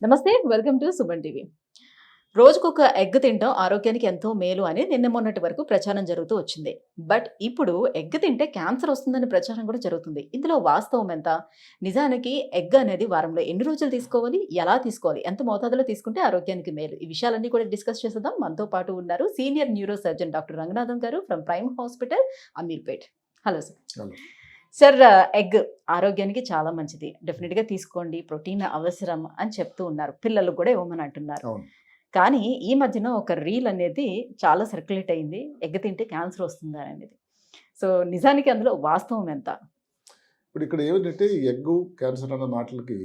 నమస్తే. Welcome to Suman TV. రోజుకొక egg తినటం ఆరోగ్యానికి ఎంతో మేలు అని నిన్న మొన్నటి వరకు ప్రచారం జరుగుతూ వచ్చింది. బట్ ఇప్పుడు ఎగ్ తింటే క్యాన్సర్ వస్తుందని ప్రచారం కూడా జరుగుతుంది. ఇందులో వాస్తవం ఎంత? నిజానికి ఎగ్ అనేది వారంలో ఎన్ని రోజులు తీసుకోవాలి? ఎలా తీసుకోవాలి? ఎంత మోతాదులో తీసుకుంటే ఆరోగ్యానికి మేలు? ఈ విషయాలన్నీ కూడా డిస్కస్ చేసేద్దాం. మనతో పాటు ఉన్నారు senior neuro surgeon doctor Ranganathan garu from Prime hospital, Ameerpet. Hello sir. Hello. Sir, egg ఆరోగ్యానికి చాలా మంచిది. డెఫినెట్‌గా తీసుకోండి. ప్రోటీన్ అవసరం అని చెప్తూ ఉన్నారు. పిల్లలకు కూడా ఇవ్వమని అంటున్నారు. అవును. కానీ ఈ మధ్యన ఒక రీల్ అనేది చాలా సర్క్యులేట్ అయింది. ఎగ్ తింటే క్యాన్సర్ వస్తుందా అనేది. సో నిజానికి అందులో వాస్తవం ఎంత? ఇప్పుడు ఇక్కడ ఏమిటంటే ఈ ఎగ్గు క్యాన్సర్ అన్న మాటలకి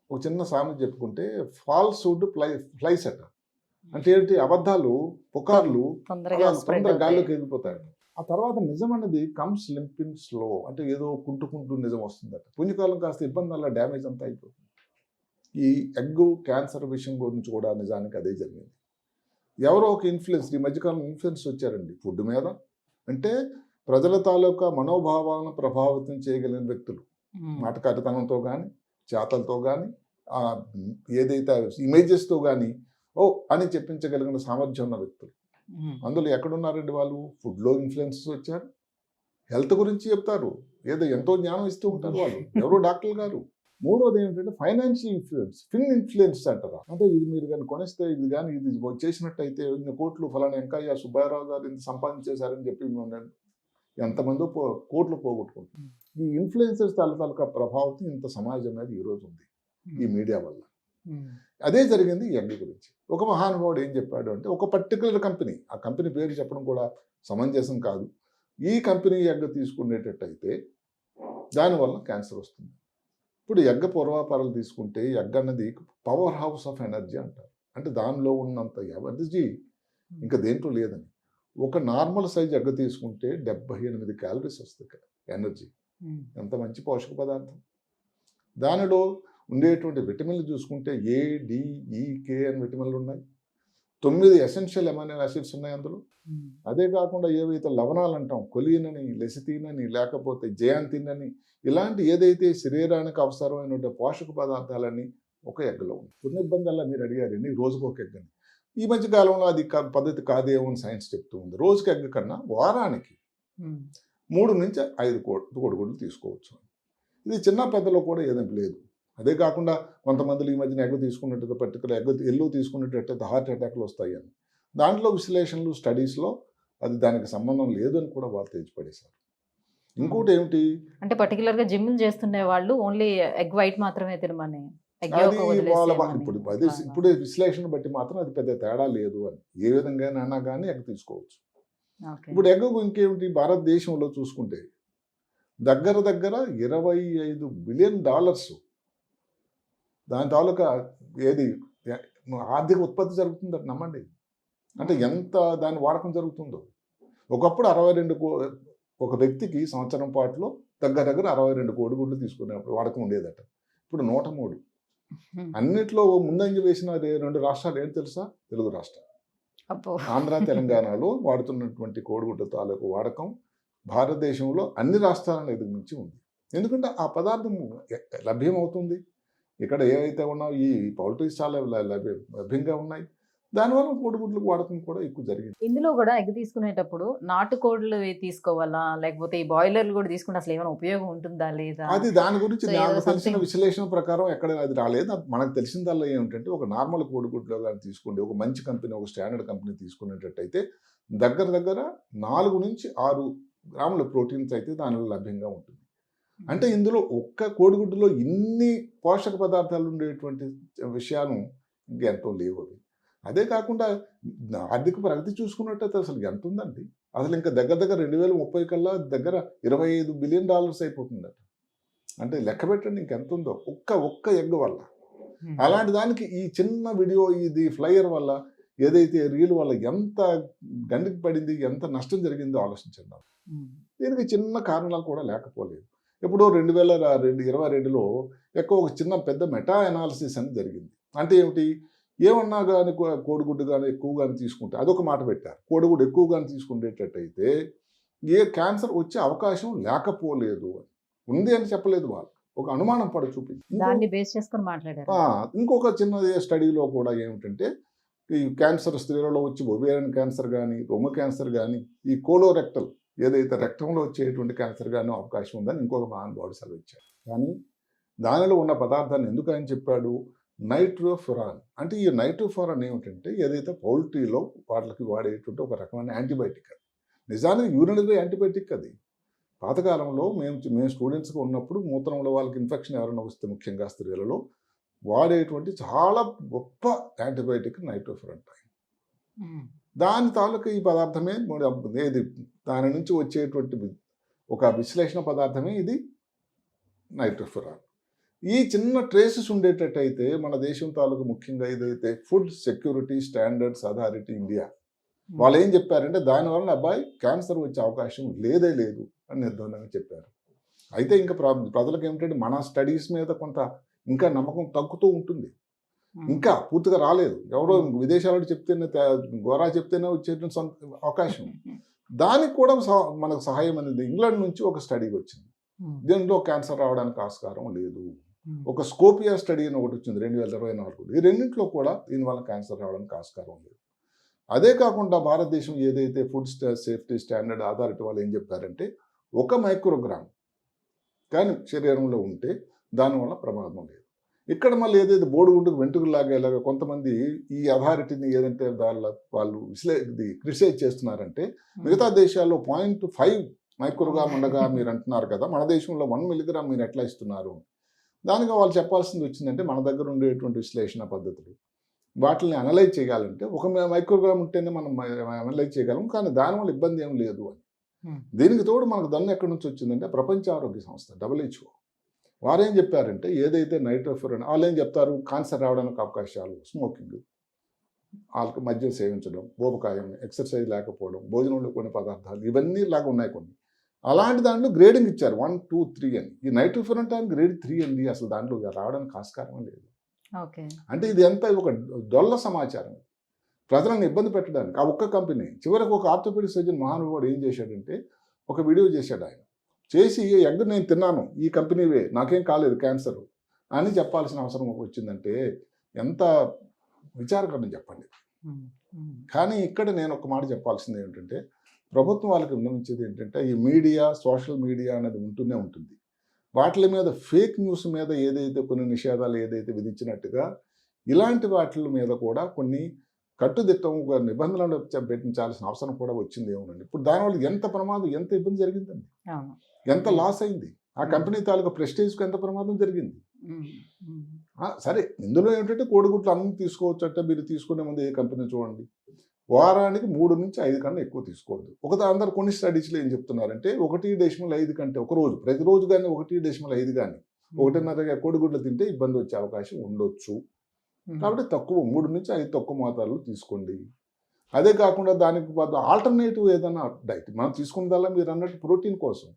ఒక చిన్న సామెత చెప్పుకుంటే ఫాల్స్‌హుడ్ ఫ్లైస్ అట. అంటే ఏంటి, అబద్ధాలు పుకార్లు తొందరగా అలా స్ప్రెడ్ తొందరగా అవుతాయి. గాల్లోకి ఎగిరిపోతాయట. ఆ తర్వాత నిజం అన్నది కమ్స్ లింపింగ్ స్లో, అంటే ఏదో కుంటుకుంటూ నిజం వస్తుందట. పుణ్యకాలం కాస్త ఇబ్బంది, అలా డ్యామేజ్ అంతా అయిపోతుంది. ఈ ఎగ్గు క్యాన్సర్ విషయం గురించి కూడా నిజానికి అదే జరిగింది. ఎవరో ఒక ఇన్ఫ్లుయెన్స్, ఈ మధ్యకాలం ఇన్ఫ్లుయెన్స్ వచ్చారండి ఫుడ్ మీద. అంటే ప్రజల తాలూకా మనోభావాలను ప్రభావితం చేయగలిగిన వ్యక్తులు, మాటకారితనంతో కానీ, చేతలతో కానీ, ఏదైతే ఇమేజెస్తో కానీ ఓ అని చెప్పించగలిగిన సామర్థ్యం ఉన్న వ్యక్తులు. అందులో ఎక్కడున్నారండి వాళ్ళు? ఫుడ్లో ఇన్ఫ్లుయెన్సెస్ వచ్చారు, హెల్త్ గురించి చెప్తారు, ఏదో ఎంతో జ్ఞానం ఇస్తూ ఉంటారు వాళ్ళు, ఎవరో డాక్టర్ గారు. మూడోది ఏంటంటే ఫైనాన్షియల్ ఇన్ఫ్లుయెన్స్, ఇన్ఫ్లుయెన్స్ అంటారు. అంటే ఇది మీరు కానీ కొనేస్తే, ఇది కానీ ఇది చేసినట్టయితే ఇన్ని కోట్లు ఫలానా వెంకయ్య సుబ్బారావు గారు ఇంత సంపాదించేశారని చెప్పి ఎంతమందో కోట్లు పోగొట్టుకుంటారు. ఈ ఇన్ఫ్లుయెన్సర్స్ తాలూకా ప్రభావం ఇంత సమాజం మీద ఈరోజు ఉంది ఈ మీడియా వల్ల. అదే జరిగింది ఈ ఎగ్ గురించి. ఒక మహానుభావుడు ఏం చెప్పాడు అంటే, ఒక పర్టికులర్ కంపెనీ, ఆ కంపెనీ పేరు చెప్పడం కూడా సమంజసం కాదు, ఈ కంపెనీ ఎగ్ తీసుకునేటట్టయితే దానివల్ల క్యాన్సర్ వస్తుంది. ఇప్పుడు ఎగ్ పూర్వాపరాలు తీసుకుంటే ఎగ్ అన్నది పవర్ హౌస్ ఆఫ్ ఎనర్జీ అంటారు. అంటే దానిలో ఉన్నంత ఎనర్జీ ఇంకా దేంట్లో లేదని. ఒక నార్మల్ సైజ్ ఎగ్ తీసుకుంటే 78 క్యాలరీస్ వస్తాయి ఎనర్జీ. ఎంత మంచి పోషక పదార్థం. దానిలో ఉండేటువంటి విటమిన్లు చూసుకుంటే ఏ, డి, ఈ, కే అని విటమిన్లు ఉన్నాయి. 9 ఎసెన్షియల్ అమైనో యాసిడ్స్ ఉన్నాయి అందులో. అదే కాకుండా ఏవైతే లవణాలు అంటాం, కొలిన్ అని, లెసిథిన్ అని, లేకపోతే జయాంతిన్ అని, ఇలాంటి ఏదైతే శరీరానికి అవసరమైన పోషక పదార్థాలన్నీ ఒక ఎగ్లో ఉన్నాయి. కొన్ని ఇబ్బందుల్లో మీరు అడిగారండి రోజుకు ఒక ఎగ్ అని. ఈ మధ్య కాలంలో అది పద్ధతి కాదేమో అని సైన్స్ చెప్తూ ఉంది. రోజుకి ఎగ్ కన్నా వారానికి 3 నుంచి 5 కోడిగుడ్లు తీసుకోవచ్చు. ఇది చిన్న పెద్దలో కూడా ఏదంటే లేదు. అదే కాకుండా కొంతమందిలో ఈ మధ్యన ఎగ్ తీసుకున్నట్టు, పర్టికులర్ ఎల్లు తీసుకున్నట్టయితే హార్ట్ అటాక్లు వస్తాయి అని, దాంట్లో విశ్లేషణలు స్టడీస్లో అది దానికి సంబంధం లేదు అని కూడా వాళ్ళు తెచ్చిపడేశారు. ఇంకోటి ఏమిటి అంటే పర్టికులర్గా జిమ్ చేస్తున్న వాళ్ళు ఓన్లీ ఎగ్ వైట్ మాత్రమే తినమని, ఇప్పుడు విశ్లేషణ బట్టి మాత్రం అది పెద్ద తేడా లేదు అని, ఏ విధంగానైనా కానీ ఎగ్ తీసుకోవచ్చు. ఇప్పుడు ఎగ్ ఇంకేమిటి, భారతదేశంలో చూసుకుంటే దగ్గర 25 బిలియన్ డాలర్స్ దాని తాలూకా ఏది ఆర్థిక ఉత్పత్తి జరుగుతుందని నమ్మండి. అంటే ఎంత దాని వాడకం జరుగుతుందో. ఒకప్పుడు 62 ఒక వ్యక్తికి సంవత్సరం పాటులో దగ్గర 62 కోడిగుడ్లు తీసుకునేప్పుడు వాడకం ఉండేదట. ఇప్పుడు 103. అన్నిట్లో ముందంజ వేసిన 2 రాష్ట్రాలు ఏంటి తెలుసా? తెలుగు రాష్ట్రాలు. ఆంధ్ర, తెలంగాణలో వాడుతున్నటువంటి కోడిగుడ్ల తాలూకు వాడకం భారతదేశంలో అన్ని రాష్ట్రాలను ఎదుగుమించి ఉంది. ఎందుకంటే ఆ పదార్థం లభ్యమవుతుంది. ఇక్కడ ఏవైతే ఉన్నాయో ఈ పౌల్ట్రీస్ చాలా లభ్యంగా ఉన్నాయి. దానివల్ల కోడిగుడ్లకు వాడకం కూడా ఎక్కువ జరిగింది. ఇందులో కూడా ఎగ్ తీసుకునేటప్పుడు నాటుకోడ్లు తీసుకోవాలా, లేకపోతే ఈ బాయిలర్లు కూడా తీసుకుంటే అసలు ఏమైనా ఉపయోగం ఉంటుందా లేదా? అది దాని గురించి నాకు తెలిసిన విశ్లేషణ ప్రకారం ఎక్కడ అది రాలేదు. మనకు తెలిసిందల్లా ఏమిటంటే, ఒక నార్మల్ కోడిగుడ్లో కానీ తీసుకోండి, ఒక మంచి కంపెనీ, ఒక స్టాండర్డ్ కంపెనీ తీసుకునేటట్టయితే దగ్గర 4 నుంచి 6 గ్రాముల ప్రోటీన్స్ అయితే దానిలో లభ్యంగా ఉంటుంది. అంటే ఇందులో ఒక్క కోడిగుడ్డులో ఇన్ని పోషక పదార్థాలు ఉండేటువంటి విషయాలు ఇంకెంతో లేవు. అదే కాకుండా ఆర్థిక ప్రగతి చూసుకున్నట్టయితే అసలు ఎంత ఉందండి. అసలు ఇంకా దగ్గర 2030 కల్లా దగ్గర 25 బిలియన్ డాలర్స్ అయిపోతుందట. అంటే లెక్క పెట్టండి ఇంకెంత ఉందో ఒక్క ఎగ్ వల్ల. అలాంటి దానికి ఈ చిన్న వీడియో, ఇది ఫ్లైయర్ వల్ల, ఏదైతే రీల్ వల్ల ఎంత గండికి పడింది, ఎంత నష్టం జరిగిందో ఆలోచించండి. దీనికి చిన్న కారణాలు కూడా లేకపోలేదు. ఇప్పుడు 2022లో ఒక చిన్న పెద్ద మెటా అనాలిసిస్ అని జరిగింది. అంటే ఏమిటి, ఏమన్నా కానీ కోడిగుడ్డు కానీ ఎక్కువ కానీ తీసుకుంటే, అదొక మాట పెట్టారు, కోడిగుడ్డు ఎక్కువ కానీ తీసుకునేటట్టయితే ఏ క్యాన్సర్ వచ్చే అవకాశం లేకపోలేదు అని. ఉంది అని చెప్పలేదు వాళ్ళు. ఒక అనుమానం పడి చూపించింది. దాన్ని బేస్ చేసుకొని మాట్లాడారు. ఇంకొక చిన్న స్టడీలో కూడా ఏమిటంటే ఈ క్యాన్సర్ స్త్రీలలో వచ్చి ఒవేరియన్ క్యాన్సర్ కానీ రొమ్ము క్యాన్సర్ కానీ ఈ కోలోరెక్టల్ ఏదైతే రక్తంలో వచ్చేటువంటి క్యాన్సర్ కానీ అవకాశం ఉందని ఇంకొక మహానుభావుడు సెలవు ఇచ్చాడు. కానీ దానిలో ఉన్న పదార్థాన్ని ఎందుకు ఆయన చెప్పాడు? నైట్రోఫురాన్. అంటే ఈ నైట్రోఫురాన్ ఏమిటంటే ఏదైతే పౌల్ట్రీలో వాటికి వాడేటువంటి ఒక రకమైన యాంటీబయాటిక్. అది నిజానికి యూరినరీ యాంటీబయాటిక్. అది పాతకాలంలో మేము స్టూడెంట్స్గా ఉన్నప్పుడు మూత్రంలో వాళ్ళకి ఇన్ఫెక్షన్ ఎవరైనా వస్తే ముఖ్యంగా స్త్రీలలో వాడేటువంటి చాలా గొప్ప యాంటీబయాటిక్ నైట్రోఫురాన్. దాని తాలూకు ఈ పదార్థమే ఏది దాని నుంచి వచ్చేటువంటి ఒక విశ్లేషణ పదార్థమే ఇది నైట్రోఫురాన్. ఈ చిన్న ట్రేసెస్ ఉండేటట్టయితే మన దేశం తాలూకు ముఖ్యంగా ఏదైతే food security standards authority India వాళ్ళు ఏం చెప్పారంటే దానివల్ల అబ్బాయి క్యాన్సర్ వచ్చే అవకాశం లేదే లేదు అని నిర్ధారణగా చెప్పారు. అయితే ఇంకా ప్రజలకు ఏమిటంటే మన స్టడీస్ మీద కొంత ఇంకా నమ్మకం తగ్గుతూ ఉంటుంది. ఇంకా పూర్తిగా రాలేదు. ఎవరో విదేశాలలో చెప్తేనే గోరా చెప్తేనే వచ్చేటువంటి అవకాశం. దానికి కూడా మనకు సహాయం అనేది ఇంగ్లాండ్ నుంచి ఒక స్టడీ వచ్చింది. దీనిలో క్యాన్సర్ రావడానికి ఆస్కారం లేదు. ఒక స్కోపియా స్టడీ అని ఒకటి వచ్చింది 2024. ఈ రెండింటిలో కూడా దీనివల్ల క్యాన్సర్ రావడానికి ఆస్కారం లేదు. అదే కాకుండా భారతదేశం ఏదైతే ఫుడ్ సేఫ్టీ స్టాండర్డ్ అథారిటీ వాళ్ళు ఏం చెప్పారంటే 1 మైక్రోగ్రామ్ కానీ శరీరంలో ఉంటే దానివల్ల ప్రమాదం లేదు. ఇక్కడ మళ్ళీ ఏదైతే బోడిగుడ్డుకు వెంట్రుకలు లాగేలాగా కొంతమంది ఈ అథారిటీని ఏదంటే వాళ్ళు క్రిటిసైజ్ చేస్తున్నారంటే మిగతా దేశాల్లో 0.5 మైక్రోగ్రామ్ ఉండగా మీరు అంటున్నారు కదా, మన దేశంలో 1 మిల్లీగ్రామ్ మీరు ఎట్లా ఇస్తున్నారు? దానిగా వాళ్ళు చెప్పాల్సింది వచ్చిందంటే మన దగ్గర ఉండేటువంటి విశ్లేషణ పద్ధతులు వాటిని అనలైజ్ చేయాలంటే 1 మైక్రోగ్రామ్ ఉంటేనే మనం అనలైజ్ చేయగలం, కానీ దానివల్ల ఇబ్బంది ఏం లేదు అని. దీనికి తోడు మనకు దన్ను ఎక్కడి నుంచి వచ్చిందంటే ప్రపంచ ఆరోగ్య సంస్థ WHO వారేం చెప్పారంటే ఏదైతే నైట్రోఫురాన్ వాళ్ళు ఏం చెప్తారు, క్యాన్సర్ రావడానికి అవకాశాలు స్మోకింగ్, వాళ్ళకి మద్యం సేవించడం, ఊబకాయం, ఎక్సర్సైజ్ లేకపోవడం, భోజనంలో కొన్ని పదార్థాలు ఇవన్నీ లాగా ఉన్నాయి కొన్ని. అలాంటి దాంట్లో గ్రేడింగ్ ఇచ్చారు 1, 2, 3 అని. ఈ నైట్రోఫురాన్ టైం గ్రేడ్ 3 అండి. అసలు దాంట్లో రావడానికి ఆస్కారం లేదు. అంటే ఇది ఎంత ఒక డొల్ల సమాచారం ప్రజలను ఇబ్బంది పెట్టడానికి. ఆ ఒక్క కంపెనీ చివరికి ఒక ఆర్థోపెడిక్ సర్జన్ మహానుభావుడు ఏం చేశాడంటే ఒక వీడియో చేశాడు. ఆయన చేసి ఎగ్ నేను తిన్నాను, ఈ కంపెనీవే, నాకేం కాలేదు క్యాన్సర్ అని చెప్పాల్సిన అవసరం వచ్చిందంటే ఎంత విచారకరం చెప్పండి. కానీ ఇక్కడ నేను ఒక మాట చెప్పాల్సింది ఏంటంటే ప్రభుత్వం వాళ్ళకి విన్నవించేది ఏంటంటే ఈ మీడియా, సోషల్ మీడియా అనేది ఉంటూనే ఉంటుంది. వాటి మీద ఫేక్ న్యూస్ మీద ఏదైతే కొన్ని నిషేధాలు ఏదైతే విధించినట్టుగా ఇలాంటి వాటి మీద కూడా కొన్ని కట్టుదిట్టం నిబంధనలు పెట్టించాల్సిన అవసరం కూడా వచ్చింది ఏమోనండి. ఇప్పుడు దానివల్ల ఎంత ప్రమాదం, ఎంత ఇబ్బంది జరిగిందండి, ఎంత లాస్ అయింది, ఆ కంపెనీ తాలూకా ప్రెస్టేజ్కి ఎంత ప్రమాదం జరిగింది. సరే ఇందులో ఏంటంటే కోడిగుడ్లు అన్నీ తీసుకోవచ్చు అంటే మీరు తీసుకునే ముందు ఏ కంపెనీ చూడండి, వారానికి 3 నుంచి 5 కన్నా ఎక్కువ తీసుకోవద్దు. అందరు కొన్ని స్టడీస్లో ఏం చెప్తున్నారంటే 1.5 కంటే ఒక రోజు ప్రతిరోజు కానీ 1.5 కానీ 1.5 కోడిగుడ్లు తింటే ఇబ్బంది వచ్చే అవకాశం ఉండొచ్చు. కాబట్టి 3 నుంచి 5 తక్కువ మోతాదులో తీసుకోండి. అదే కాకుండా దానికి ఆల్టర్నేటివ్ ఏదైనా డైట్ మనం తీసుకున్నదల్లా మీరు అన్నట్టు ప్రోటీన్ కోసం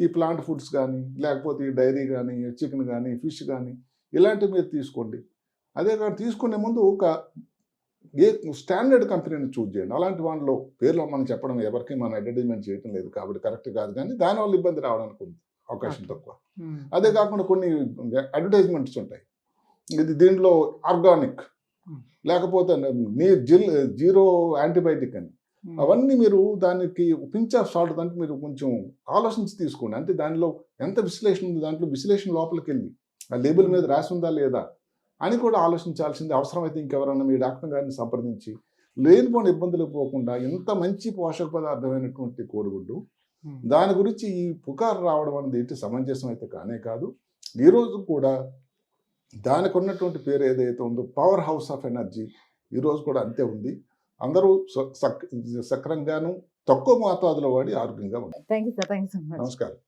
ఈ ప్లాంట్ ఫుడ్స్ కానీ లేకపోతే ఈ డైరీ కానీ చికెన్ కానీ ఫిష్ కానీ ఇలాంటివి మీరు తీసుకోండి. అదే కానీ తీసుకునే ముందు ఒక స్టాండర్డ్ కంపెనీని చూజ్ చేయండి. అలాంటి వాళ్ళలో పేర్లు మనం చెప్పడం ఎవరికి మనం అడ్వర్టైజ్మెంట్ చేయడం లేదు కాబట్టి కరెక్ట్ కాదు, కానీ దానివల్ల ఇబ్బంది రావడానికి అవకాశం తక్కువ. అదే కాకుండా కొన్ని అడ్వర్టైజ్మెంట్స్ ఉంటాయి, ఇది దీంట్లో ఆర్గానిక్ లేకపోతే జీరో యాంటీబయాటిక్ అని, అవన్నీ మీరు దానికి పించ్ ఆఫ్ సాల్ట్ దానికి మీరు కొంచెం ఆలోచించి తీసుకోండి. అంటే దానిలో ఎంత విశ్లేషణ ఉంది, దాంట్లో విశ్లేషణ లోపలికి వెళ్ళి ఆ లేబుల్ మీద రాసి ఉందా లేదా అని కూడా ఆలోచించాల్సింది. అవసరమైతే ఇంకెవరన్నా మీ డాక్టర్ గారిని సంప్రదించి లేనిపోయిన ఇబ్బందులు పోకుండా ఎంత మంచి పోషక పదార్థమైనటువంటి కోడిగుడ్డు దాని గురించి ఈ పుకారు రావడం అనేది ఏంటి సమంజసం అయితే కానే కాదు. ఈరోజు కూడా దానికి ఉన్నటువంటి పేరు ఏదైతే ఉందో పవర్ హౌస్ ఆఫ్ ఎనర్జీ ఈరోజు కూడా అంతే ఉంది. అందరూ సక్రంగాను తక్కువ మోతాదులో వాడి ఆరోగ్యంగా ఉన్నారు. Thank you sir. Thank you so much. నమస్కారం.